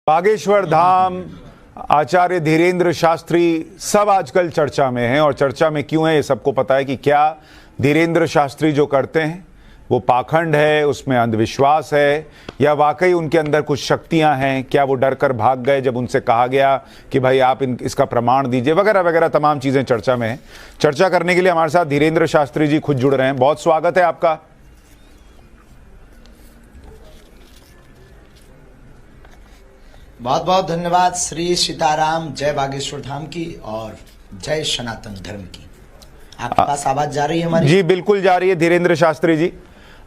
बागेश्वर धाम, आचार्य धीरेन्द्र शास्त्री सब आजकल चर्चा में हैं। और चर्चा में क्यों है ये सबको पता है कि क्या धीरेन्द्र शास्त्री जो करते हैं वो पाखंड है, उसमें अंधविश्वास है, या वाकई उनके अंदर कुछ शक्तियां हैं। क्या वो डर कर भाग गए जब उनसे कहा गया कि भाई आप इसका प्रमाण दीजिए, वगैरह वगैरह तमाम चीज़ें चर्चा में हैं। चर्चा करने के लिए हमारे साथ धीरेन्द्र शास्त्री जी खुद जुड़ रहे हैं। बहुत स्वागत है आपका। बहुत बहुत धन्यवाद। श्री सीताराम, जय बागेश्वर धाम की और जय सनातन धर्म की। आपके पास आवाज जा रही है हमारी? जी बिल्कुल जा रही है धीरेन्द्र शास्त्री जी,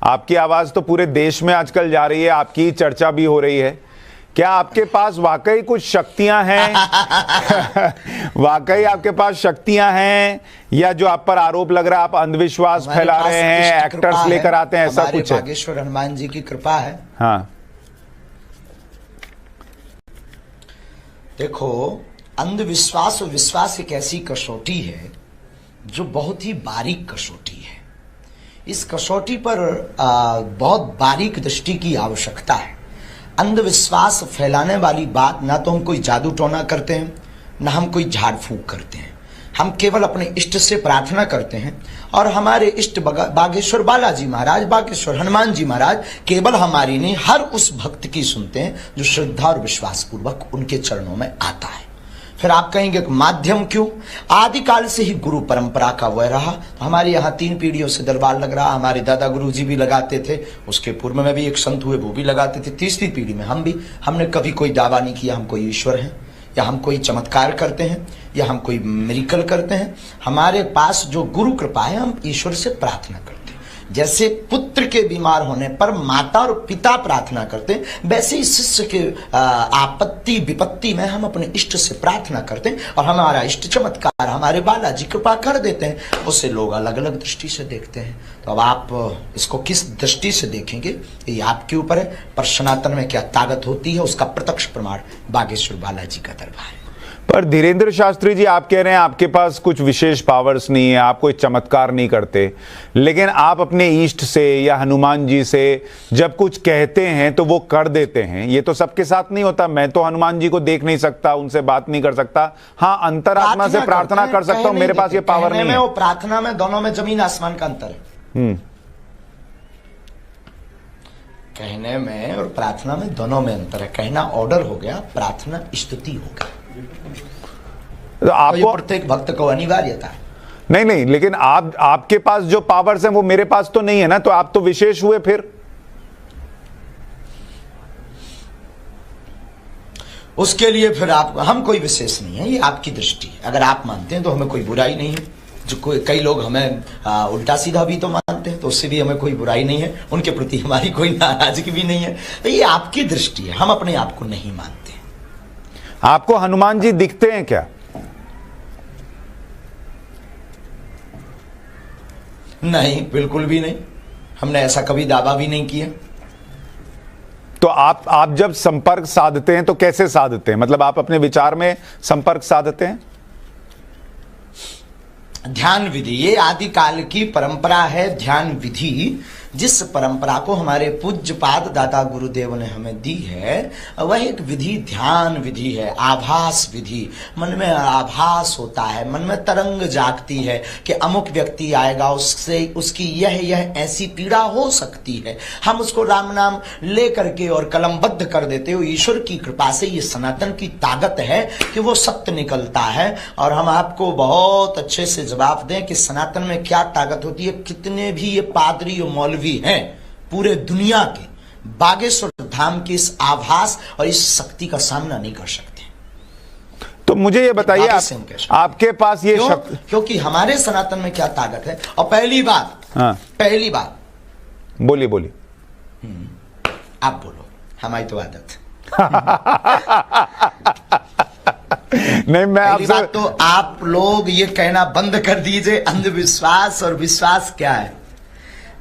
आपकी आवाज तो पूरे देश में आजकल जा रही है, आपकी चर्चा भी हो रही है। क्या आपके पास वाकई कुछ शक्तियां हैं? वाकई आपके पास शक्तियां हैं, या जो आप पर आरोप लग रहा है आप अंधविश्वास फैला रहे हैं, एक्टर्स लेकर आते हैं, ऐसा कुछ है? बागेश्वर हनुमान जी की कृपा है। हाँ देखो, अंधविश्वास और विश्वास एक ऐसी कसौटी है जो बहुत ही बारीक कसौटी है। इस कसौटी पर बहुत बारीक दृष्टि की आवश्यकता है। अंधविश्वास फैलाने वाली बात ना तो हम कोई जादू टोना करते हैं, ना हम कोई झाड़ फूंक करते हैं। हम केवल अपने इष्ट से प्रार्थना करते हैं और हमारे इष्ट बागेश्वर बालाजी महाराज, बागेश्वर हनुमान जी महाराज केवल हमारी नहीं, हर उस भक्त की सुनते हैं जो श्रद्धा और विश्वास पूर्वक उनके चरणों में आता है। फिर आप कहेंगे माध्यम क्यों? आदिकाल से ही गुरु परंपरा का वह रहा। तो हमारे यहाँ 3 पीढ़ियों से दरबार लग रहा। हमारे दादा गुरु जी भी लगाते थे, उसके पूर्व में भी एक संत हुए वो भी लगाते थे, तीसरी पीढ़ी में हम भी। हमने कभी कोई दावा नहीं किया हम कोई ईश्वर हैं, या हम कोई चमत्कार करते हैं, या हम कोई मिरेकल करते हैं। हमारे पास जो गुरु कृपा है, हम ईश्वर से प्रार्थना करते हैं। जैसे पुत्र के बीमार होने पर माता और पिता प्रार्थना करते हैं, वैसे ही शिष्य के आपत्ति विपत्ति में हम अपने इष्ट से प्रार्थना करते हैं और हमारा इष्ट चमत्कार हमारे बालाजी कृपा कर देते हैं। उसे लोग अलग अलग दृष्टि से देखते हैं। तो अब आप इसको किस दृष्टि से देखेंगे ये आपके ऊपर है। पर सनातन में क्या ताकत होती है उसका प्रत्यक्ष प्रमाण बागेश्वर बालाजी का दरबार है। पर धीरेन्द्र शास्त्री जी, आप कह रहे हैं आपके पास कुछ विशेष पावर्स नहीं है, आप कोई चमत्कार नहीं करते, लेकिन आप अपने ईष्ट से या हनुमान जी से जब कुछ कहते हैं तो वो कर देते हैं। ये तो सबके साथ नहीं होता। मैं तो हनुमान जी को देख नहीं सकता, उनसे बात नहीं कर सकता, हाँ अंतरात्मा से प्रार्थना कर सकता हूं, मेरे पास ये पावर नहीं है। वो प्रार्थना में दोनों में जमीन आसमान का अंतर है। कहने में और प्रार्थना में दोनों में अंतर है। कहना ऑर्डर हो गया, प्रार्थना स्तुति हो गया। तो आपको प्रत्येक भक्त को अनिवार्यता है। नहीं, लेकिन आपके पास जो पावर्स हैं वो मेरे पास तो नहीं है ना, तो आप तो विशेष हुए फिर। उसके लिए फिर आप, हम कोई विशेष नहीं है, ये आपकी दृष्टि है। अगर आप मानते हैं तो हमें कोई बुराई नहीं है। जो कई लोग हमें उल्टा सीधा भी तो मानते हैं, तो उससे भी हमें कोई बुराई नहीं है, उनके प्रति हमारी कोई नाराजगी भी नहीं है। तो ये आपकी दृष्टि है, हम अपने आप को नहीं मानते। आपको हनुमान जी दिखते हैं क्या? नहीं, बिल्कुल भी नहीं। हमने ऐसा कभी दावा भी नहीं किया। तो आप जब संपर्क साधते हैं तो कैसे साधते हैं? मतलब आप अपने विचार में संपर्क साधते हैं? ध्यान विधि, ये आदिकाल की परंपरा है। ध्यान विधि, जिस परंपरा को हमारे पूज्यपाद दादा गुरुदेव ने हमें दी है, वह एक विधि ध्यान विधि है, आभास विधि। मन में आभास होता है, मन में तरंग जागती है कि अमुक व्यक्ति आएगा, उससे उसकी यह ऐसी पीड़ा हो सकती है। हम उसको राम नाम ले करके और कलमबद्ध कर देते हो। ईश्वर की कृपा से ये सनातन की ताकत है कि वो सत्य निकलता है। और हम आपको बहुत अच्छे से जवाब दें कि सनातन में क्या ताकत होती है। कितने भी ये पादरी और मौलवी हैं पूरे दुनिया के, बागेश्वर धाम की इस आभास और इस शक्ति का सामना नहीं कर सकते। तो मुझे ये बताइए, आपके पास ये शक्ति, क्योंकि हमारे सनातन में क्या ताकत है। और पहली बात, पहली बात, बोलिए आप बोलो, हमारी तो आदत। नहीं, मैं आपसे तो आप लोग ये कहना बंद कर दीजिए अंधविश्वास और विश्वास क्या है।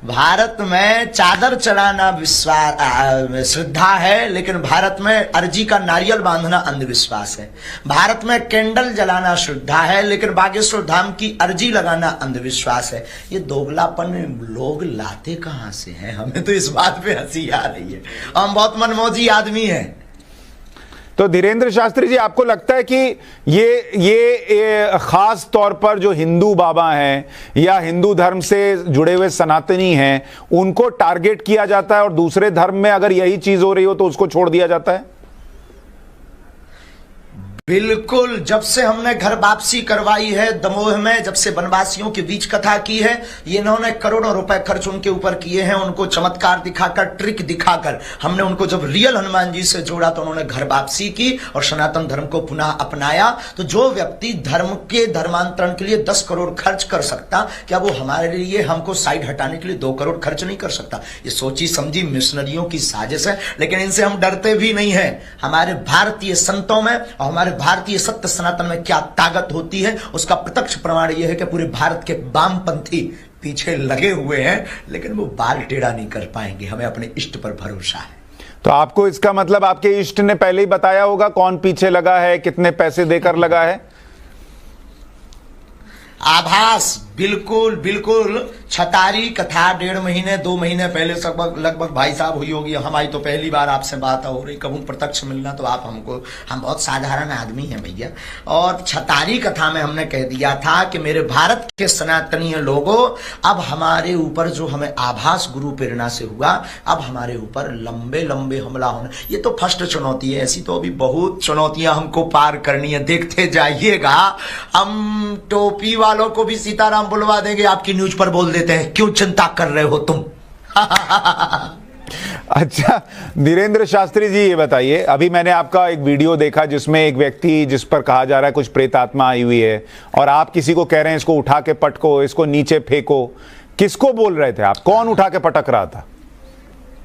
भारत में चादर चढ़ाना विश्वास श्रद्धा है, लेकिन भारत में अर्जी का नारियल बांधना अंधविश्वास है। भारत में कैंडल जलाना श्रद्धा है, लेकिन बागेश्वर धाम की अर्जी लगाना अंधविश्वास है। ये दोगलापन लोग लाते कहां से हैं? हमें तो इस बात पे हंसी आ रही है। हम बहुत मनमौजी आदमी हैं। तो धीरेंद्र शास्त्री जी, आपको लगता है कि ये खास तौर पर जो हिंदू बाबा हैं या हिंदू धर्म से जुड़े हुए सनातनी हैं, उनको टारगेट किया जाता है और दूसरे धर्म में अगर यही चीज हो रही हो तो उसको छोड़ दिया जाता है? बिल्कुल। जब से हमने घर वापसी करवाई है दमोह में, जब से वनवासियों के बीच कथा की है, ये इन्होंने करोड़ों रुपए खर्च उनके ऊपर किए हैं, उनको चमत्कार दिखाकर, ट्रिक दिखाकर। हमने उनको जब रियल हनुमान जी से जोड़ा तो उन्होंने घर वापसी की और सनातन धर्म को पुनः अपनाया। तो जो व्यक्ति धर्म के धर्मांतरण के लिए 10 करोड़ खर्च कर सकता, क्या वो हमारे लिए, हमको साइड हटाने के लिए 2 करोड़ खर्च नहीं कर सकता? ये सोची समझी मिशनरियों की साजिश है, लेकिन इनसे हम डरते भी नहीं है। हमारे भारतीय संतों में और हमारे भारतीय सत्य सनातन में क्या ताकत होती है, उसका प्रत्यक्ष प्रमाण यह है कि पूरे भारत के वामपंथी पीछे लगे हुए हैं, लेकिन वो बाल टेढ़ा नहीं कर पाएंगे। हमें अपने इष्ट पर भरोसा है। तो आपको इसका मतलब आपके इष्ट ने पहले ही बताया होगा कौन पीछे लगा है, कितने पैसे देकर लगा है? आभास, बिल्कुल बिल्कुल। छतारी कथा 1.5 महीने 2 महीने पहले लगभग भाई साहब हुई होगी। हमारी तो पहली बार आपसे बात हो रही, कभी प्रत्यक्ष मिलना तो आप हमको, हम बहुत साधारण आदमी हैं भैया। और छतारी कथा में हमने कह दिया था कि मेरे भारत के सनातनीय लोगों, अब हमारे ऊपर जो हमें आभास गुरु प्रेरणा से हुआ, अब हमारे ऊपर लंबे लंबे हमला होने। ये तो फर्स्ट चुनौती है, ऐसी तो अभी बहुत चुनौतियां हमको पार करनी है, देखते जाइएगा। हम टोपी वालों को भी सीताराम बुलवा देंगे, आपकी न्यूज पर बोल देते हैं, क्यों चिंता कर रहे हो तुम? अच्छा धीरेंद्र शास्त्री जी, ये बताइए, अभी मैंने आपका एक वीडियो देखा जिसमें एक व्यक्ति, जिस पर कहा जा रहा है कुछ प्रेत आत्मा आई हुई है, और आप किसी को कह रहे हैं इसको उठा के पटको, इसको नीचे फेंको। किसको बोल रहे थे आप? कौन उठा के पटक रहा था?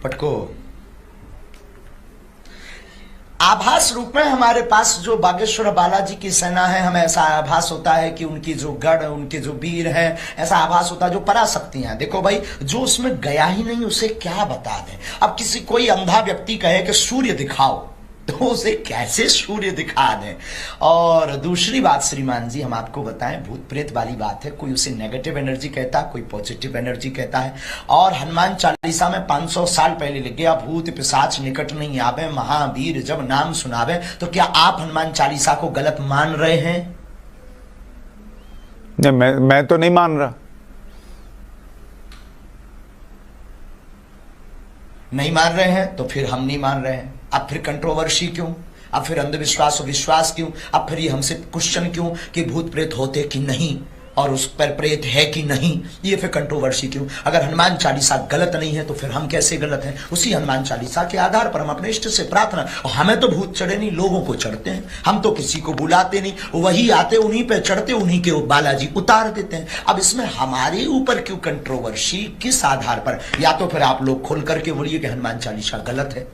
पटको आभास रूप में हमारे पास जो बागेश्वर बालाजी की सेना है, हमें ऐसा आभास होता है कि उनकी जो गढ़, उनके जो वीर हैं, ऐसा आभास होता है। जो पराशक्तियां, देखो भाई, जो उसमें गया ही नहीं उसे क्या बता दें। अब किसी कोई अंधा व्यक्ति कहे कि सूर्य दिखाओ, तो उसे कैसे सूर्य दिखा दें? और दूसरी बात श्रीमान जी, हम आपको बताएं, भूत प्रेत वाली बात है। कोई उसे नेगेटिव एनर्जी कहता है, कोई पॉजिटिव एनर्जी कहता है। और हनुमान चालीसा में 500 साल पहले लिख गया, भूत पिशाच निकट नहीं आवे, महावीर जब नाम सुनावे। तो क्या आप हनुमान चालीसा को गलत मान रहे हैं? मैं तो नहीं मान रहा। नहीं मान रहे हैं तो फिर हम नहीं मान रहे हैं। अब फिर कंट्रोवर्सी क्यों? अब फिर अंधविश्वास और विश्वास क्यों? अब फिर ये हमसे क्वेश्चन क्यों कि भूत प्रेत होते कि नहीं और उस पर प्रेत है कि नहीं? ये फिर कंट्रोवर्सी क्यों? अगर हनुमान चालीसा गलत नहीं है तो फिर हम कैसे गलत हैं? उसी हनुमान चालीसा के आधार पर हम अपने इष्ट से प्रार्थना, और हमें तो भूत चढ़े नहीं, लोगों को चढ़ते हैं। हम तो किसी को बुलाते नहीं, वही आते, उन्हीं पे चढ़ते, उन्हीं के बालाजी उतार देते हैं। अब इसमें हमारे ऊपर क्यों कंट्रोवर्सी? किस आधार पर? या तो फिर आप लोग खोल करके बोलिए कि हनुमान चालीसा गलत है।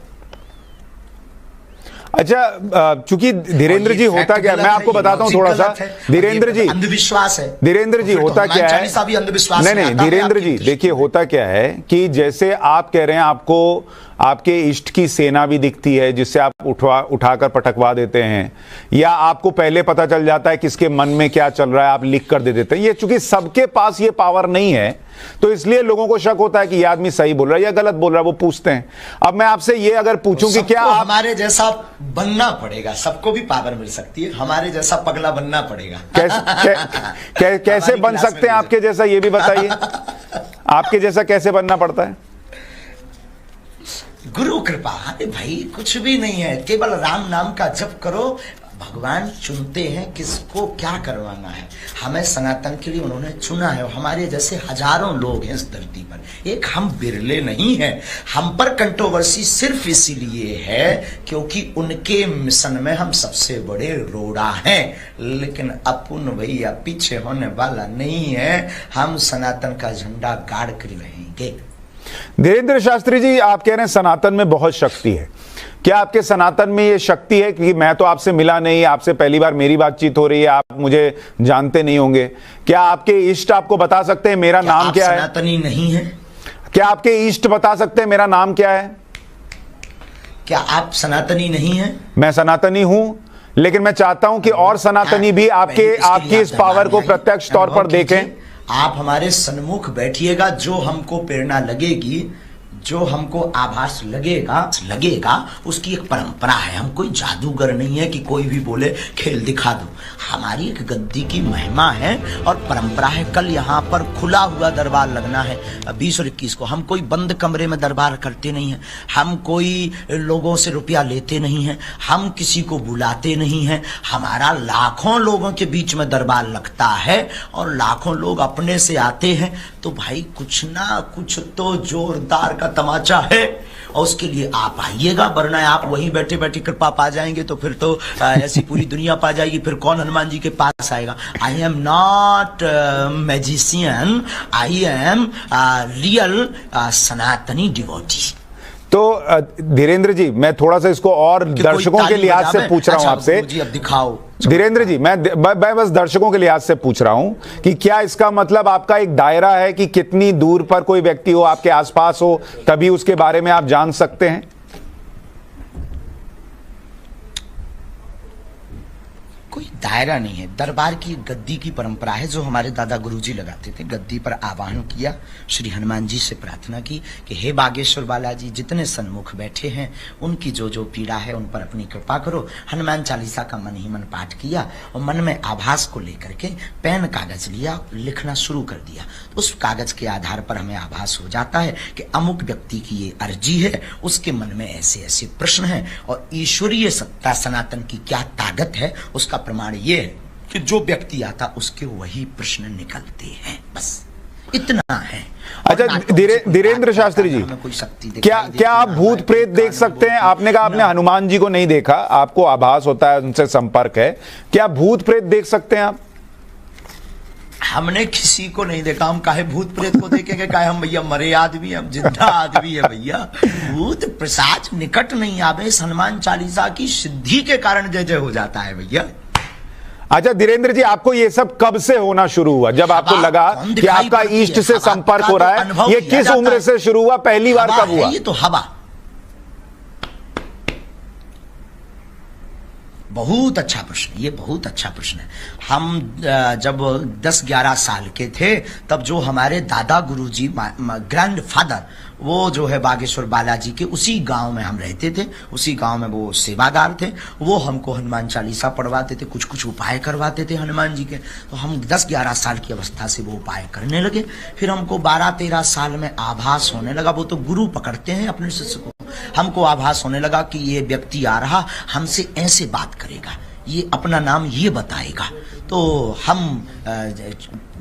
अच्छा, चूंकि धीरेंद्र जी, होता क्या, मैं आपको बताता हूं थोड़ा सा। धीरेंद्र जी, अंधविश्वास है। धीरेंद्र जी, होता क्या है, भी अंधविश्वास नहीं धीरेंद्र जी, देखिए होता क्या है कि जैसे आप कह रहे हैं, आपको आपके इष्ट की सेना भी दिखती है जिससे आप उठाकर पटकवा देते हैं, या आपको पहले पता चल जाता है किसके मन में क्या चल रहा है, आप लिख कर दे देते हैं। ये चूंकि सबके पास ये पावर नहीं है, तो इसलिए लोगों को शक होता है कि ये आदमी सही बोल रहा है या गलत बोल रहा है, वो पूछते हैं। अब मैं आपसे ये अगर पूछूं कि क्या हमारे जैसा बनना पड़ेगा? सबको भी पावर मिल सकती है, हमारे जैसा पगला बनना पड़ेगा। कैसे बन सकते हैं आपके जैसा, ये भी बताइए। आपके जैसा कैसे बनना पड़ता है? गुरु कृपा। अरे भाई, कुछ भी नहीं है, केवल राम नाम का जप करो। भगवान चुनते हैं किसको क्या करवाना है। हमें सनातन के लिए उन्होंने चुना है, और हमारे जैसे हजारों लोग हैं इस धरती पर, एक हम बिरले नहीं हैं। हम पर कंट्रोवर्सी सिर्फ इसीलिए है क्योंकि उनके मिशन में हम सबसे बड़े रोड़ा हैं, लेकिन अपन भैया पीछे होने वाला नहीं है। हम सनातन का झंडा गाड़ कर रहेंगे। धीरेंद्र शास्त्री जी, आप कह रहे हैं सनातन में बहुत शक्ति है। क्या आपके सनातन में ये शक्ति है? कि मैं तो आपसे मिला नहीं, आपसे पहली बार मेरी बातचीत हो रही है, आप मुझे जानते नहीं होंगे। क्या आपके इष्ट आपको बता सकते हैं मेरा नाम क्या है? सनातनी नहीं है? क्या आपके इष्ट बता सकते हैं मेरा नाम क्या है? क्या आप सनातनी नहीं है? मैं सनातनी हूं, लेकिन मैं चाहता हूं कि और सनातनी भी आपकी इस पावर को प्रत्यक्ष तौर पर देखें। आप हमारे सन्मुख बैठिएगा, जो हमको प्रेरणा लगेगी जो हमको आभास लगेगा उसकी एक परंपरा है। हम कोई जादूगर नहीं है कि कोई भी बोले खेल दिखा दो। हमारी एक गद्दी की महिमा है और परंपरा है। कल यहाँ पर खुला हुआ दरबार लगना है 20 और 21 को। हम कोई बंद कमरे में दरबार करते नहीं हैं, हम कोई लोगों से रुपया लेते नहीं हैं, हम किसी को बुलाते नहीं हैं। हमारा लाखों लोगों के बीच में दरबार लगता है और लाखों लोग अपने से आते हैं। तो भाई कुछ ना कुछ तो जोरदार का तमाचा है और उसके लिए आप आइएगा, वरना आप वहीं बैठे बैठे कृपा पा जाएंगे तो फिर तो ऐसी पूरी दुनिया पा जाएगी। फिर कौन हनुमान जी के पास आएगा? I am not magician, I am real सनातनी डिवोटी। तो धीरेन्द्र जी, मैं थोड़ा सा इसको और दर्शकों के लिहाज से पूछ रहा हूं आपसे। जी अब दिखाओ धीरेन्द्र जी, मैं बस दर्शकों के लिहाज से पूछ रहा हूं कि क्या इसका मतलब आपका एक दायरा है कि कितनी दूर पर कोई व्यक्ति हो, आपके आसपास हो, तभी उसके बारे में आप जान सकते हैं? कोई दायरा नहीं है। दरबार की गद्दी की परंपरा है जो हमारे दादा गुरुजी लगाते थे। गद्दी पर आवाहन किया, श्री हनुमान जी से प्रार्थना की कि हे बागेश्वर बालाजी, जितने सन्मुख बैठे हैं उनकी जो जो पीड़ा है उन पर अपनी कृपा करो। हनुमान चालीसा का मन ही मन पाठ किया और मन में आभास को लेकर के पेन कागज लिया, लिखना शुरू कर दिया। उस कागज के आधार पर हमें आभास हो जाता है कि अमुक व्यक्ति की ये अर्जी है, उसके मन में ऐसे ऐसे प्रश्न हैं और ईश्वरीय सत्ता सनातन की क्या ताकत है उसका प्रमाण ये है कि जो व्यक्ति आता उसके वही प्रश्न निकलते हैं। बस इतना है। अच्छा धीरेन्द्र शास्त्री जी, क्या आप भूत प्रेत देख सकते हैं? आपने कहा आपने हनुमान जी को नहीं देखा, आपको आभास होता है, उनसे संपर्क है। क्या भूत प्रेत देख सकते हैं आप? हमने किसी को नहीं देखा। हम काहे भूत प्रेत को देखेंगे? काहे हम भैया मरे आदमी, हम जिंदा आदमी है भैया। भूत पिशाच निकट नहीं आवे। इस हनुमान चालीसा की सिद्धि के कारण जय जय हो जाता है भैया। अच्छा धीरेन्द्र जी, आपको ये सब कब से होना शुरू हुआ? जब आपको लगा कि आपका ईष्ट से संपर्क हो रहा है, ये किस उम्र से शुरू हुआ? पहली बार कब हुआ? ये तो हवा। बहुत अच्छा प्रश्न, ये बहुत अच्छा प्रश्न है। हम जब 10-11 साल के थे तब जो हमारे दादा गुरुजी ग्रैंडफादर, वो जो है बागेश्वर बालाजी के उसी गांव में हम रहते थे। उसी गांव में वो सेवादार थे। वो हमको हनुमान चालीसा पढ़वाते थे, कुछ कुछ उपाय करवाते थे हनुमान जी के। तो हम 10-11 साल की अवस्था से वो उपाय करने लगे। फिर हमको 12-13 साल में आभास होने लगा। वो तो गुरु पकड़ते हैं अपने शिष्य को। हमको आभास होने लगा कि ये व्यक्ति आ रहा, हमसे ऐसे बात करेगा, ये अपना नाम ये बताएगा। तो हम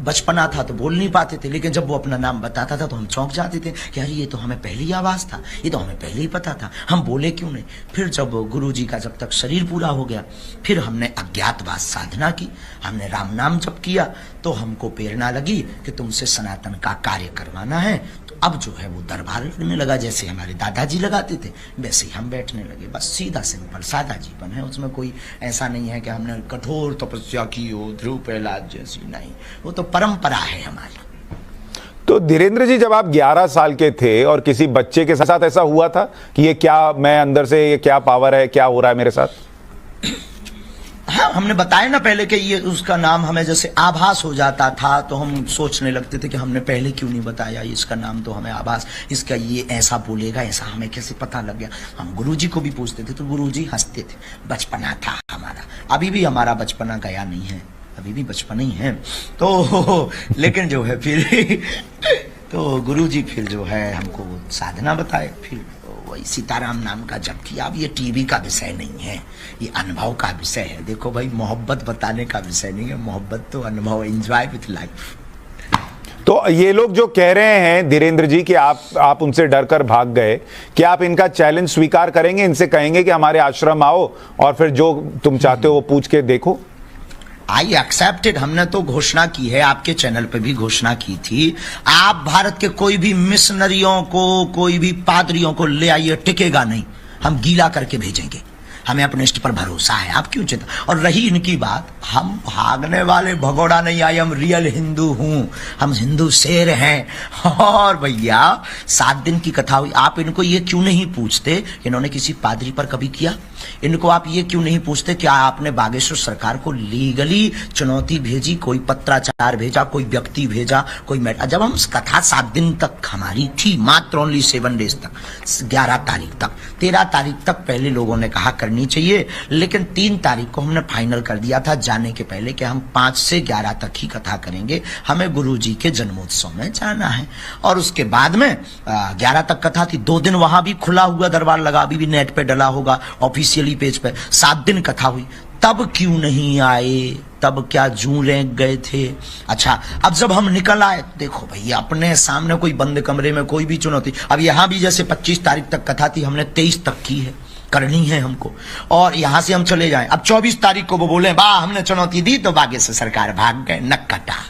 बचपना था तो बोल नहीं पाते थे, लेकिन जब वो अपना नाम बताता था तो हम चौंक जाते थे कि अरे ये तो हमें पहले ही आवाज था, ये तो हमें पहले ही पता था, हम बोले क्यों नहीं। फिर जब गुरु जी का जब तक शरीर पूरा हो गया, फिर हमने अज्ञातवास साधना की, हमने राम नाम जप किया, तो हमको प्रेरणा लगी कि तुमसे सनातन का कार्य करवाना है। तो अब जो है वो दरबार लगने लगा, जैसे हमारे दादाजी लगाते थे वैसे ही हम बैठने लगे। बस सीधा सिंपल सादा जीवन है, उसमें कोई ऐसा नहीं है कि हमने कठोर तपस्या की हो ध्रुव प्रहलाद जैसी, नहीं, वो तो परंपरा है हमारी। तो धीरेन्द्र जी, जब आप 11 साल के थे और किसी बच्चे के साथ ऐसा हुआ था कि ये क्या, मैं अंदर से ये क्या पावर है, क्या हो रहा है मेरे साथ? हाँ, हमने बताया ना पहले कि ये उसका नाम हमें जैसे आभास हो जाता था, तो हम सोचने लगते थे कि हमने पहले क्यों नहीं बताया इसका नाम, तो हमें आभास, इसका ये ऐसा बोलेगा, ऐसा हमें कैसे पता लग गया। हम गुरुजी को भी पूछते थे तो गुरुजी हंसते थे। बचपना था हमारा, अभी भी हमारा बचपना गया नहीं है, अभी भी बचपन ही है। तो लेकिन जो है फिर तो गुरुजी फिर जो है हमको साधना बताए, फिर वही सीताराम नाम का जप किया। अब ये टीवी का विषय नहीं है, ये अनुभव का विषय है। देखो भाई, मोहब्बत बताने का विषय नहीं है, मोहब्बत तो अनुभव, एंजॉय विथ लाइफ। तो ये लोग जो कह रहे हैं धीरेन्द्र जी कि आप उनसे डरकर भाग गए, क्या आप इनका चैलेंज स्वीकार करेंगे? इनसे कहेंगे कि हमारे आश्रम आओ और फिर जो तुम चाहते हो वो पूछ के देखो? I accepted. हमने तो घोषणा की है, आपके चैनल पे भी घोषणा की थी। आप भारत के कोई भी मिशनरियों को, कोई भी पादरियों को ले आइए, टिकेगा नहीं, हम गीला करके भेजेंगे। हमें अपने इष्ट पर भरोसा है, आप क्यों चिंता। और रही इनकी बात, हम भागने वाले भगोड़ा नहीं आए, हम रियल हिंदू हूं, हम हिंदू शेर हैं। और भैया 7 दिन की कथा हुई, आप इनको ये क्यों नहीं पूछते इन्होंने किसी पादरी पर कभी किया, इनको आप ये क्यों नहीं पूछते क्या आपने बागेश्वर सरकार को लीगली चुनौती भेजी, कोई पत्राचार भेजा, कोई व्यक्ति भेजा, कोई जब हम कथा 7 दिन तक हमारी थी, मात्र ओनली 7 डेज तक, 11 तारीख तक, 13 तारीख तक पहले लोगों ने कहा करनी चाहिए, लेकिन 3 तारीख को हमने फाइनल कर दिया था जाने के पहले कि हम 5 से 11 तक ही कथा करेंगे, हमें गुरुजी के जन्मोत्सव में जाना है। और उसके बाद में 11 तक कथा थी, 2 दिन वहां भी खुला हुआ दरबार लगा, अभी भी नेट पे डला होगा ऑफिशियली पेज पे, 7 दिन कथा हुई, तब क्यों नहीं आए, तब क्या जूं रेंग गए थे। अच्छा, अब जब हम निकल आए, देखो भैया अपने सामने कोई बंद कमरे में कोई भी चुनौती, अब यहां भी जैसे 25 तारीख तक कथा थी, हमने 23 तक की है, करनी है हमको, और यहां से हम चले जाएं, अब 24 तारीख को वो बोले वाह हमने चुनौती दी तो बागेश्वर सरकार भाग गए, नक कटा।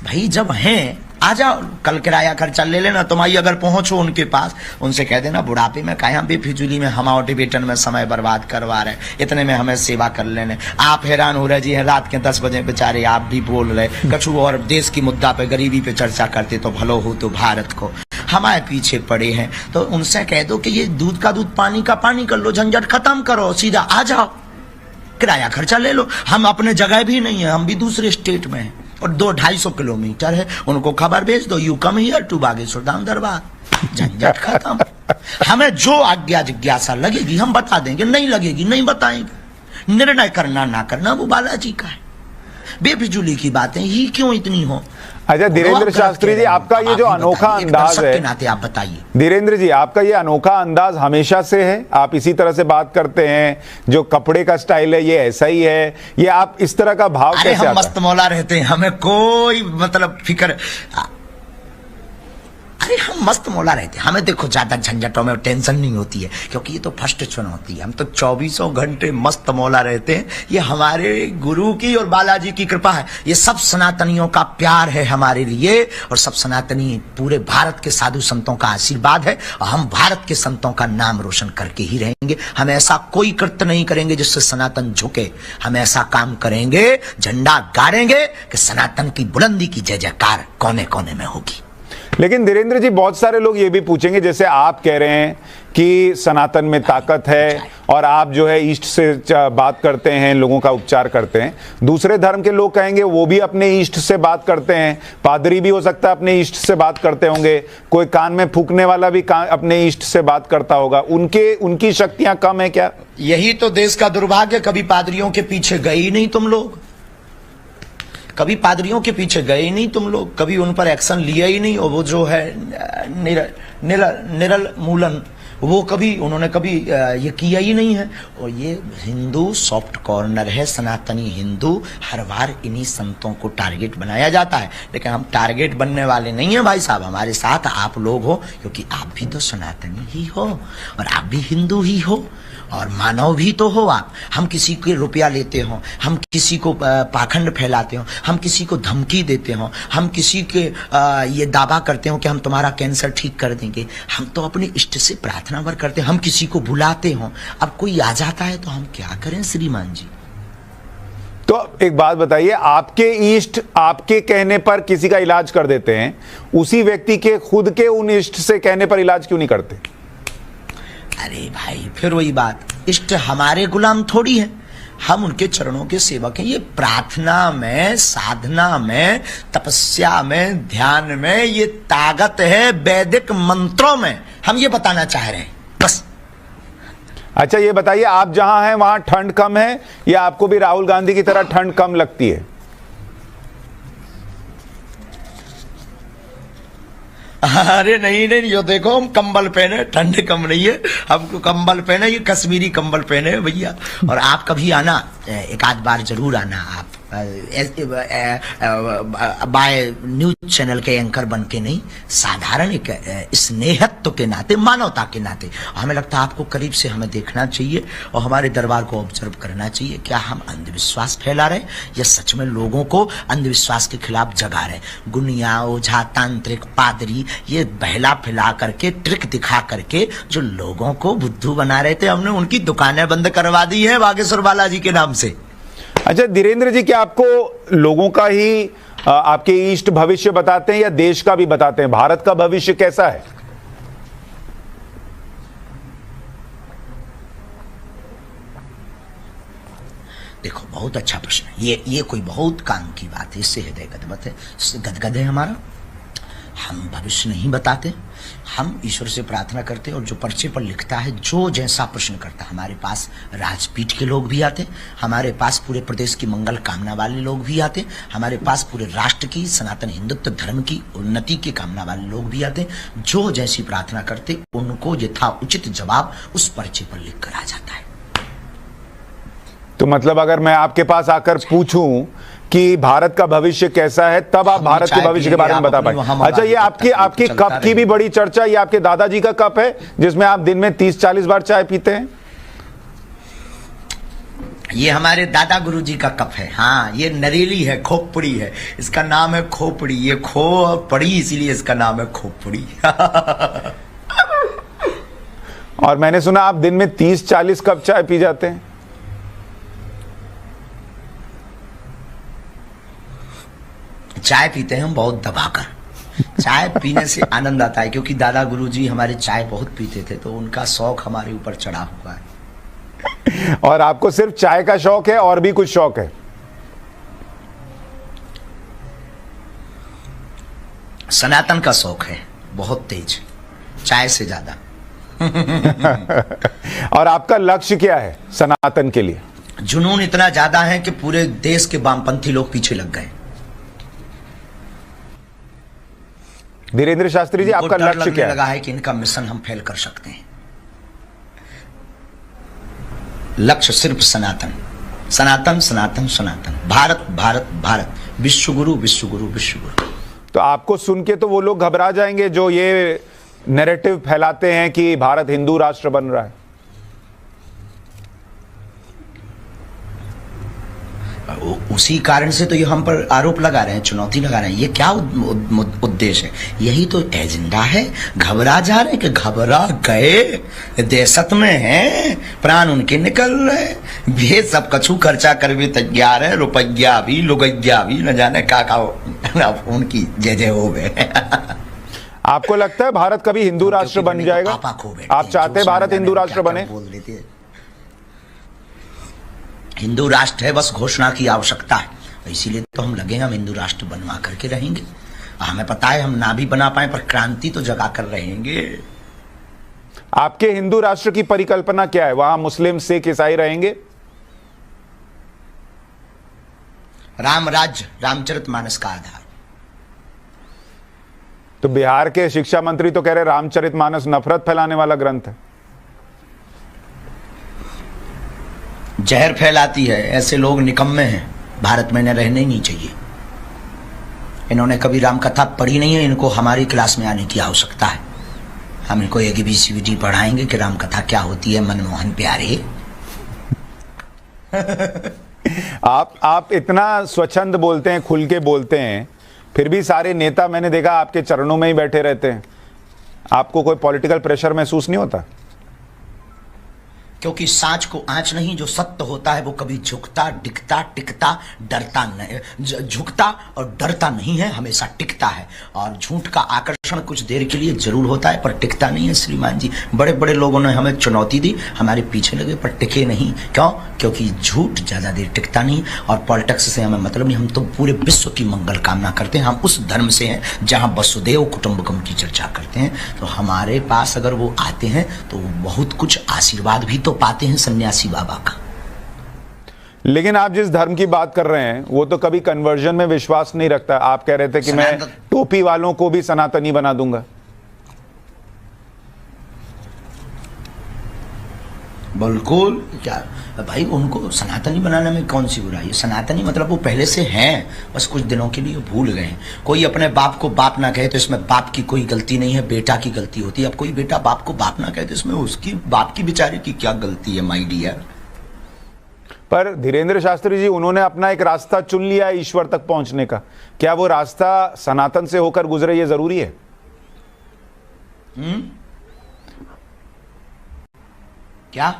भाई जब हैं आ जाओ, कल किराया खर्चा ले लेना, तुम्हारी अगर पहुंचो उनके पास, उनसे कह देना बुढ़ापे में काहे बेफिजूली में हम और टिबेटन में समय बर्बाद करवा रहे, इतने में हमें सेवा कर लेने। आप हैरान हो रहे जी हैं, रात के 10 बजे बेचारे आप भी बोल रहे कछु और देश की मुद्दा पे, गरीबी पे चर्चा करते तो भलो हो तो भारत को, हमारे पीछे पड़े हैं। तो उनसे कह दो कि ये दूध का दूध पानी का पानी कर लो, झंझट खत्म करो, सीधा आ जाओ, किराया खर्चा ले लो। हम अपने जगह भी नहीं है, हम भी दूसरे स्टेट में हैं और 200-250 किलोमीटर है, उनको खबर भेज दो you come here to Bageshwar Dham दरबार, झंझट खत्म। हमें जो आज्ञा जिज्ञासा लगेगी हम बता देंगे, नहीं लगेगी नहीं बताएंगे, निर्णय करना ना करना वो बालाजी का है। बेफिजूली की बातें ही क्यों इतनी हो। अच्छा धीरेन्द्र शास्त्री जी, आपका ये जो अनोखा अंदाज है, नाते आप बताइए धीरेन्द्र जी, आपका ये अनोखा अंदाज हमेशा से है, आप इसी तरह से बात करते हैं, जो कपड़े का स्टाइल है ये ऐसा ही है, ये आप इस तरह का भाव कैसे आता है? हम मस्त मौला रहते हैं, हमें कोई मतलब फिक्र, अरे हम मस्त मौला रहते हैं, हमें देखो ज्यादा झंझटों में टेंशन नहीं होती है, क्योंकि ये तो फर्स्ट चुनौती है, हम तो 24 घंटे मस्त मौला रहते हैं। ये हमारे गुरु की और बालाजी की कृपा है, ये सब सनातनियों का प्यार है हमारे लिए, और सब सनातनी पूरे भारत के साधु संतों का आशीर्वाद है, और हम भारत के संतों का नाम रोशन करके ही रहेंगे। हम ऐसा कोई कृत्य नहीं करेंगे जिससे सनातन झुके, हम ऐसा काम करेंगे, झंडा गाड़ेंगे कि सनातन की बुलंदी की जय जयकार कोने कोने में होगी। लेकिन धीरेन्द्र जी, बहुत सारे लोग ये भी पूछेंगे, जैसे आप कह रहे हैं कि सनातन में ताकत है और आप जो है ईष्ट से बात करते हैं, लोगों का उपचार करते हैं, दूसरे धर्म के लोग कहेंगे वो भी अपने ईष्ट से बात करते हैं, पादरी भी हो सकता है अपने ईष्ट से बात करते होंगे, कोई कान में फूकने वाला भी अपने ईष्ट से बात करता होगा, उनकी शक्तियां कम है क्या? यही तो देश का दुर्भाग्य, कभी पादरियों के पीछे गए ही नहीं तुम लोग, कभी पादरियों के पीछे गए ही नहीं तुम लोग, कभी उन पर एक्शन लिया ही नहीं। और वो जो है निरल मूलन, वो कभी उन्होंने कभी ये किया ही नहीं है। और ये हिंदू सॉफ्ट कॉर्नर है, सनातनी हिंदू, हर बार इन्हीं संतों को टारगेट बनाया जाता है, लेकिन हम टारगेट बनने वाले नहीं है भाई साहब, हमारे साथ आप लोग हो, क्योंकि आप भी तो सनातनी ही हो और आप भी हिंदू ही हो और मानव भी तो हो आप। हम किसी के रुपया लेते हो, हम किसी को पाखंड फैलाते हो, हम किसी को धमकी देते हो, हम किसी के ये दावा करते हो कि हम तुम्हारा कैंसर ठीक कर देंगे, हम तो अपने इष्ट से प्रार्थना वर करते हैं, हम किसी को बुलाते हो। अब कोई आ जाता है तो हम क्या करें श्रीमान जी? तो एक बात बताइए, आपके इष्ट आपके कहने पर किसी का इलाज कर देते हैं, उसी व्यक्ति के खुद के उन इष्ट से कहने पर इलाज क्यों नहीं करते? अरे भाई फिर वही बात, इष्ट हमारे गुलाम थोड़ी है, हम उनके चरणों के सेवक हैं। ये प्रार्थना में, साधना में, तपस्या में, ध्यान में ये ताकत है, वैदिक मंत्रों में, हम ये बताना चाह रहे हैं बस। अच्छा ये बताइए, आप जहां हैं वहां ठंड कम है या आपको भी राहुल गांधी की तरह ठंड कम लगती है? अरे नहीं नहीं, जो देखो हम कंबल पहने, ठंड कम नहीं है, हमको कंबल पहने, ये कश्मीरी कंबल पहने भैया। और आप कभी आना, एक आध बार जरूर आना, बाय न्यूज चैनल के एंकर बन के नहीं, साधारण एक स्नेहत्व के नाते, मानवता के नाते हमें लगता है आपको करीब से हमें देखना चाहिए और हमारे दरबार को ऑब्जर्व करना चाहिए। क्या हम अंधविश्वास फैला रहे या सच में लोगों को अंधविश्वास के खिलाफ जगा रहे? गुनिया, ओझा, तांत्रिक, पादरी ये बहला फैला करके, ट्रिक दिखा करके जो लोगों को बुद्धू बना रहे थे, हमने उनकी दुकानें बंद करवा दी है बागेश्वर बालाजी के नाम से। अच्छा धीरेन्द्र जी, क्या आपको लोगों का ही आपके इष्ट भविष्य बताते हैं या देश का भी बताते हैं? भारत का भविष्य कैसा है? देखो, बहुत अच्छा प्रश्न है ये कोई बहुत काम की बात है, इससे हृदय गदगद है हमारा। हम भविष्य नहीं बताते, हम ईश्वर से प्रार्थना करते हैं और जो पर्चे पर लिखता है, जो जैसा प्रश्न करता है, हमारे पास राजपीठ के लोग भी आते, हमारे पास पूरे प्रदेश की मंगल कामना वाले लोग भी आते, हमारे पास पूरे राष्ट्र की, सनातन हिंदुत्व धर्म की उन्नति की कामना वाले लोग भी आते। जो जैसी प्रार्थना करते उनको यथा उचित जवाब उस पर्चे पर लिख कर आ जाता है। तो मतलब अगर मैं आपके पास आकर पूछूं कि भारत का भविष्य कैसा है, तब आप भारत के भविष्य के बारे में बता पाए। अच्छा, ये आपकी कप की भी बड़ी चर्चा, ये आपके दादाजी का कप है जिसमें आप दिन में 30-40 बार चाय पीते हैं? ये हमारे दादा गुरुजी का कप है। हाँ, ये नरेली है, खोपड़ी है, इसका नाम है खोपड़ी। ये खो पड़ी इसीलिए इसका नाम है खोपड़ी। और मैंने सुना आप दिन में 30-40 कप चाय पी जाते हैं। चाय पीते हैं हम बहुत दबाकर। चाय पीने से आनंद आता है क्योंकि दादा गुरुजी हमारे चाय बहुत पीते थे, तो उनका शौक हमारे ऊपर चढ़ा हुआ है। और आपको सिर्फ चाय का शौक है और भी कुछ शौक है? सनातन का शौक है बहुत तेज, चाय से ज्यादा। और आपका लक्ष्य क्या है सनातन के लिए? जुनून इतना ज्यादा है कि पूरे देश के वामपंथी लोग पीछे लग गए। धीरेन्द्र शास्त्री जी, आपका लक्ष्य क्या है? लगा है कि इनका मिशन हम फेल कर सकते हैं। लक्ष्य सिर्फ सनातन, सनातन, सनातन, सनातन, भारत, भारत, भारत, विश्वगुरु, विश्वगुरु, विश्वगुरु। तो आपको सुन के तो वो लोग घबरा जाएंगे जो ये नैरेटिव फैलाते हैं कि भारत हिंदू राष्ट्र बन रहा है। उसी कारण से तो ये हम पर आरोप लगा रहे हैं, चुनौती लगा रहे हैं। ये क्या उद्देश्य है? यही तो एजेंडा है। घबरा जा रहे हैं कि घबरा गए, देशत में हैं, प्राण उनके निकल रहे, ये सब कछु खर्चा कर भी तैयार है, रुपया भी, लुगैया भी, न जाने का उनकी जय जय हो गए। आपको लगता है भारत कभी हिंदू राष्ट्र बन जाएगा? आप चाहते हैं भारत हिंदू राष्ट्र बने? बोल देते हैं हिंदू राष्ट्र है, बस घोषणा की आवश्यकता है, इसीलिए तो हम लगे, हम हिंदू राष्ट्र बनवा करके रहेंगे। हमें पता है हम ना भी बना पाए पर क्रांति तो जगा कर रहेंगे। आपके हिंदू राष्ट्र की परिकल्पना क्या है? वहां मुस्लिम, सिख, ईसाई रहेंगे? राम राज्य, रामचरितमानस का आधार। तो बिहार के शिक्षा मंत्री तो कह रहे रामचरितमानस नफरत फैलाने वाला ग्रंथ है। जहर फैलाती है, ऐसे लोग निकम्मे हैं, भारत में न रहने ही नहीं चाहिए। इन्होंने कभी राम कथा पढ़ी नहीं है, इनको हमारी क्लास में आने की आवश्यकता है। हम इनको ABCD पढ़ाएंगे कि राम कथा क्या होती है। मनमोहन प्यारे, आप इतना स्वच्छंद बोलते हैं, खुल के बोलते हैं, फिर भी सारे नेता मैंने देखा आपके चरणों में ही बैठे रहते हैं। आपको कोई पॉलिटिकल प्रेशर महसूस नहीं होता? क्योंकि सांच को आंच नहीं, जो सत्य होता है वो कभी झुकता, डिकता, टिकता, डरता नहीं, झुकता और डरता नहीं है, हमेशा टिकता है। और झूठ का आकर्षण कुछ देर के लिए जरूर होता है पर टिकता नहीं है। श्रीमान जी, बड़े बड़े लोगों ने हमें चुनौती दी, हमारे पीछे लगे पर टिके नहीं। क्यों? क्योंकि झूठ ज्यादा देर टिकता नहीं और पॉलिटिक्स से हमें मतलब नहीं। हम तो पूरे विश्व की मंगल कामना करते हैं। हम उस धर्म से हैं जहां वसुदेव कुटुंबकम की चर्चा करते हैं। तो हमारे पास अगर वो आते हैं तो बहुत कुछ आशीर्वाद भी तो पाते हैं सन्यासी बाबा का। लेकिन आप जिस धर्म की बात कर रहे हैं वो तो कभी कन्वर्जन में विश्वास नहीं रखता। आप कह रहे थे कि मैं टोपी वालों को भी सनातनी बना दूंगा। बिल्कुल। क्या भाई, उनको सनातनी बनाने में कौन सी बुराई है? सनातनी मतलब वो पहले से हैं, बस कुछ दिनों के लिए भूल गए हैं। कोई अपने बाप को बाप ना कहे तो इसमें बाप की कोई गलती नहीं है, बेटा की गलती होती है। अब कोई बेटा बाप को बाप ना कहे तो इसमें उसकी बाप की बेचारे की क्या गलती है, माय डियर? पर धीरेन्द्र शास्त्री जी, उन्होंने अपना एक रास्ता चुन लिया है ईश्वर तक पहुंचने का। क्या वो रास्ता सनातन से होकर गुजरे, ये जरूरी है? क्या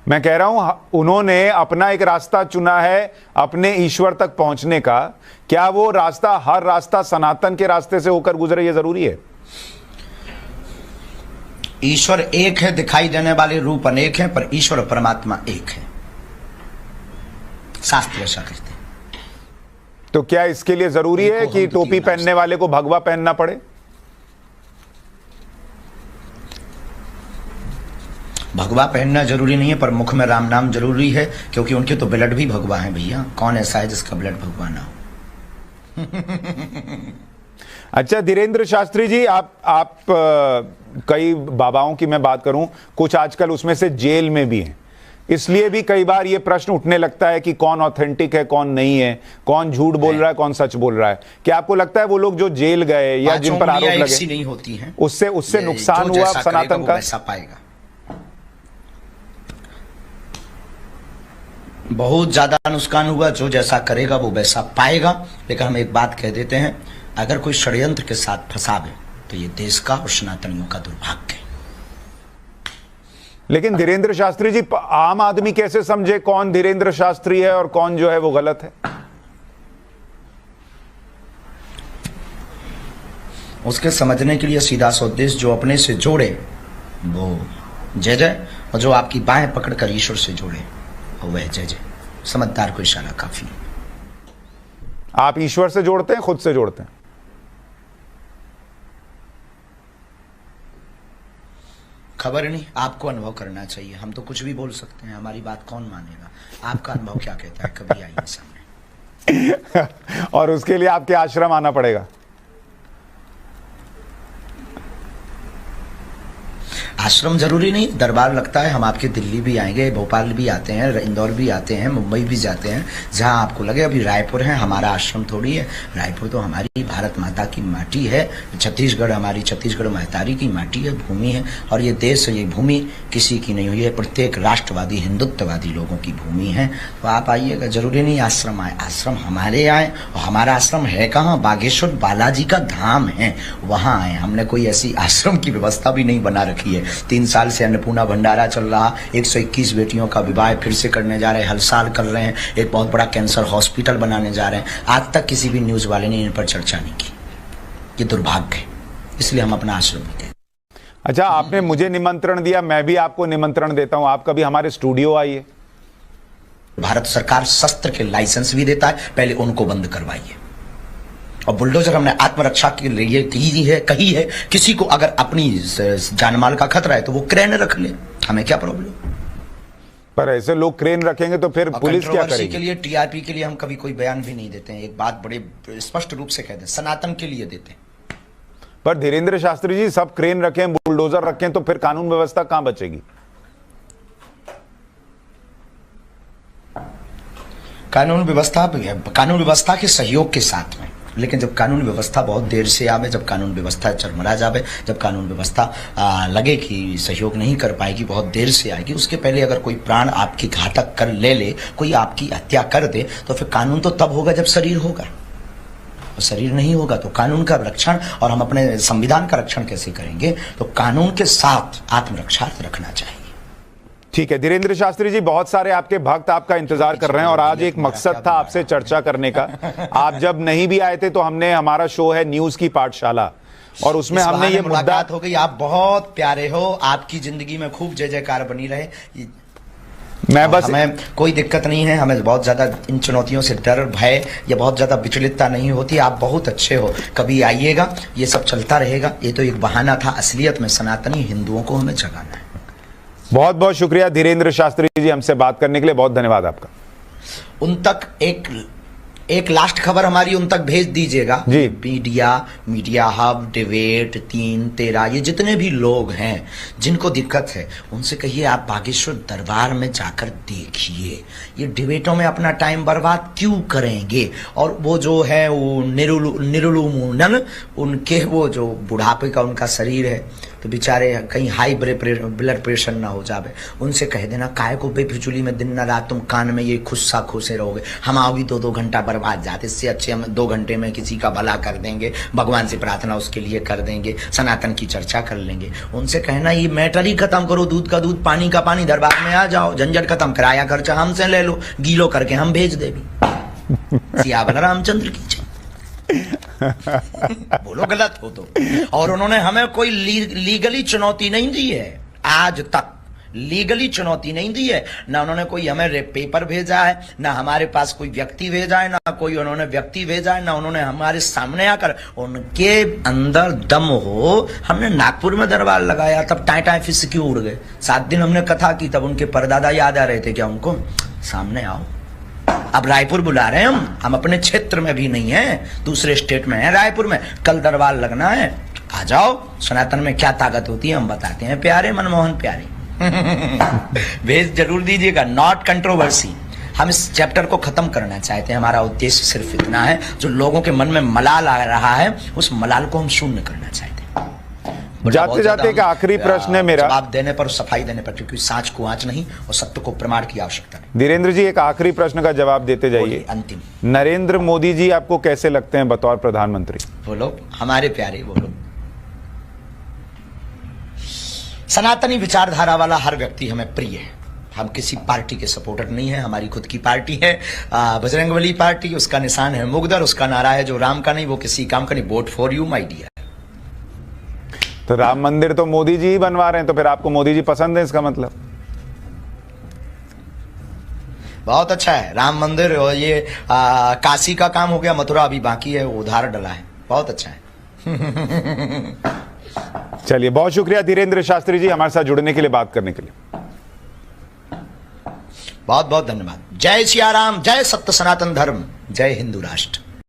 मैं कह रहा हूं, उन्होंने अपना एक रास्ता चुना है अपने ईश्वर तक पहुंचने का। क्या वो रास्ता, हर रास्ता सनातन के रास्ते से होकर गुजरे, ये जरूरी है? ईश्वर एक है, दिखाई देने वाले रूप अनेक हैं, पर ईश्वर परमात्मा एक है। शास्त्र ऐसा कहते हैं। तो क्या इसके लिए जरूरी है कि टोपी पहनने वाले को भगवा पहनना पड़े? भगवा पहनना जरूरी नहीं है, पर मुख में राम नाम जरूरी है, क्योंकि उनके तो ब्लड भी भगवा है भैया। कौन ऐसा है जिसका ब्लड भगवा ना हो? अच्छा धीरेन्द्र शास्त्री जी, आप कई बाबाओं की मैं बात करूं, कुछ आजकल उसमें से जेल में भी हैं, इसलिए भी कई बार ये प्रश्न उठने लगता है कि कौन ऑथेंटिक है, कौन नहीं है, कौन झूठ बोल रहा है, कौन सच बोल रहा है। क्या आपको लगता है वो लोग जो जेल गए या जिन पर आरोप लगे, नहीं होती हैं, उससे नुकसान हुआ सनातन का? ऐसा पाएगा, बहुत ज्यादा नुकसान हुआ। जो जैसा करेगा वो वैसा पाएगा। लेकिन हम एक बात कह देते हैं, अगर कोई षड्यंत्र के साथ फंसावे तो ये देश का और सनातनियों का दुर्भाग्य है। लेकिन धीरेन्द्र शास्त्री जी, आम आदमी कैसे समझे कौन धीरेन्द्र शास्त्री है और कौन जो है वो गलत है? उसके समझने के लिए सीधा सा उद्देश्य, जो अपने से जोड़े वो जय जय, और जो आपकी बाहें पकड़कर ईश्वर से जोड़े वह जय जय। समझदार को इशारा काफी। आप ईश्वर से जोड़ते हैं, खुद से जोड़ते हैं? खबर नहीं, आपको अनुभव करना चाहिए। हम तो कुछ भी बोल सकते हैं, हमारी बात कौन मानेगा? आपका अनुभव क्या कहता है? कभी आइए सामने। और उसके लिए आपके आश्रम आना पड़ेगा। आश्रम जरूरी नहीं, दरबार लगता है। हम आपके दिल्ली भी आएंगे, भोपाल भी आते हैं, इंदौर भी आते हैं, मुंबई भी जाते हैं, जहां आपको लगे। अभी रायपुर है, हमारा आश्रम थोड़ी है। रायपुर तो हमारी भारत माता की माटी है। छत्तीसगढ़ हमारी छत्तीसगढ़ महतारी की माटी है, भूमि है। और ये देश, ये भूमि किसी की नहीं हुई है, प्रत्येक राष्ट्रवादी हिंदुत्ववादी लोगों की भूमि है। तो आप आइएगा, जरूरी नहीं आश्रम आए, आश्रम हमारे आए। और हमारा आश्रम है कहाँ? बागेश्वर बालाजी का धाम है, वहां आए। हमने कोई ऐसी आश्रम की व्यवस्था भी नहीं बना रखी है। 3 साल से अन्नपूर्णा भंडारा चल रहा, 121 बेटियों का विवाह फिर से करने जा रहे हैं, हर साल कर रहे हैं। एक बहुत बड़ा कैंसर हॉस्पिटल बनाने जा रहे हैं। आज तक किसी भी न्यूज वाले ने इन पर चर्चा नहीं की। ये दुर्भाग्य है, इसलिए हम अपना आश्रम देते हैं। अच्छा, आपने मुझे निमंत्रण दिया, मैं भी आपको निमंत्रण देता हूं, आप कभी हमारे स्टूडियो आइए। भारत सरकार शस्त्र के लाइसेंस भी देता है, पहले उनको बंद करवाइए। और बुलडोजर हमने आत्मरक्षा के लिए कही है। किसी को अगर अपनी जानमाल का खतरा है तो वो क्रेन रख ले, हमें क्या प्रॉब्लम? पर ऐसे लोग क्रेन रखेंगे तो फिर पुलिस क्या करेगी? के लिए, टीआरपी के लिए हम कभी कोई बयान भी नहीं देते हैं। एक बात बड़े स्पष्ट रूप से कहते हैं, सनातन के लिए देते हैं। पर धीरेन्द्र शास्त्री जी, सब क्रेन रखें, बुलडोजर रखें तो फिर कानून व्यवस्था कहां बचेगी? कानून व्यवस्था के सहयोग के साथ में। लेकिन जब कानून व्यवस्था बहुत देर से आवे, जब कानून व्यवस्था चरमरा जावे, जब कानून व्यवस्था लगे कि सहयोग नहीं कर पाएगी, बहुत देर से आएगी, उसके पहले अगर कोई प्राण आपकी घातक कर ले, कोई आपकी हत्या कर दे, तो फिर कानून तो तब होगा जब शरीर होगा। और शरीर नहीं होगा तो कानून का रक्षण, और हम अपने संविधान का रक्षण कैसे करेंगे? तो कानून के साथ आत्मरक्षा रखना चाहिए। ठीक है धीरेन्द्र शास्त्री जी, बहुत सारे आपके भक्त आपका इंतजार कर रहे हैं और आज एक मकसद था आपसे चर्चा करने का। आप जब नहीं भी आए थे तो हमने, हमारा शो है न्यूज की पाठशाला, और उसमें हमने ये मुद्दा हो गई। आप बहुत प्यारे हो, आपकी जिंदगी में खूब जय जयकार बनी रहे। मैं बस, हमें कोई दिक्कत नहीं है, हमें बहुत ज्यादा इन चुनौतियों से डर भय या बहुत ज्यादा विचलितता नहीं होती। आप बहुत अच्छे हो, कभी आइएगा, ये सब चलता रहेगा। ये तो एक बहाना था, असलियत में सनातनी हिंदुओं को हमें जगाना है। बहुत बहुत शुक्रिया धीरेन्द्र शास्त्री जी, हमसे बात करने के लिए बहुत धन्यवाद आपका। उन तक एक एक लास्ट खबर हमारी उन तक भेज दीजिएगा जी। मीडिया हब, डिबेट 3-13 ये जितने भी लोग हैं जिनको दिक्कत है उनसे कहिए आप बागेश्वर दरबार में जाकर देखिए। ये डिबेटों में अपना टाइम बर्बाद क्यों करेंगे? और वो जो है वो निरुलुमुनन उनके वो जो बुढ़ापे का उनका शरीर है तो बेचारे कहीं हाई ब्लड प्रेशर ना हो जावे, उनसे कह देना काय को बेफिजूली में दिन न रात तुम कान में ये खुस्सा खोसे रहोगे, हम आओगी 2-2 घंटा बर्बाद जाते, इससे अच्छे हम 2 घंटे में किसी का भला कर देंगे, भगवान से प्रार्थना उसके लिए कर देंगे, सनातन की चर्चा कर लेंगे। उनसे कहना ये मैटर ही खत्म करो, दूध का दूध पानी का पानी, दरबार में आ जाओ, झंझट खत्म, किराया खर्चा हमसे ले लो, गीलो करके हम भेज देंगे। सियावर रामचंद्र की बोलो गलत हो तो। और उन्होंने हमें कोई लीगली चुनौती नहीं दी है, आज तक लीगली चुनौती नहीं दी है, ना उन्होंने कोई हमें पेपर भेजा है, ना हमारे पास कोई व्यक्ति भेजा है, ना कोई उन्होंने व्यक्ति भेजा है, ना उन्होंने हमारे सामने आकर, उनके अंदर दम हो। हमने नागपुर में दरबार लगाया तब टाई फिस क्यों उड़ गए? 7 दिन हमने कथा की तब उनके परदादा याद आ रहे थे क्या उनको? सामने आओ। अब रायपुर बुला रहे हैं हम अपने क्षेत्र में भी नहीं है, दूसरे स्टेट में है, रायपुर में कल दरबार लगना है, आ जाओ। सनातन में क्या ताकत होती है हम बताते हैं प्यारे मनमोहन प्यारे। भेज जरूर दीजिएगा, नॉट कंट्रोवर्सी। हम इस चैप्टर को खत्म करना चाहते हैं, हमारा उद्देश्य सिर्फ इतना है, जो लोगों के मन में मलाल आ रहा है उस मलाल को हम शून्य करना चाहते हैं। जाते जाते एक आखिरी प्रश्न है मेरा, जवाब देने पर, सफाई देने पर, क्योंकि सांच को आंच नहीं और सत्य को प्रमाण की आवश्यकता नहीं। धीरेन्द्र जी एक आखिरी प्रश्न का जवाब देते जाइए। अंतिम, नरेंद्र मोदी जी आपको कैसे लगते हैं बतौर प्रधानमंत्री? बोलो हमारे प्यारे, बोलो। सनातनी विचारधारा वाला हर व्यक्ति हमें प्रिय है, हम किसी पार्टी के सपोर्टर नहीं है, हमारी खुद की पार्टी है बजरंगबली पार्टी, उसका निशान है मुगदर, उसका नारा है जो राम का नहीं वो किसी काम का नहीं, vote for you my dear. तो राम मंदिर तो मोदी जी ही बनवा रहे हैं, तो फिर आपको मोदी जी पसंद है इसका मतलब? बहुत अच्छा है राम मंदिर, और ये काशी का काम हो गया, मथुरा अभी बाकी है, वो उधार डला है, बहुत अच्छा है। चलिए बहुत शुक्रिया धीरेन्द्र शास्त्री जी हमारे साथ जुड़ने के लिए, बात करने के लिए बहुत बहुत धन्यवाद। जय सिया राम, जय सत्य सनातन धर्म, जय हिंदू राष्ट्र।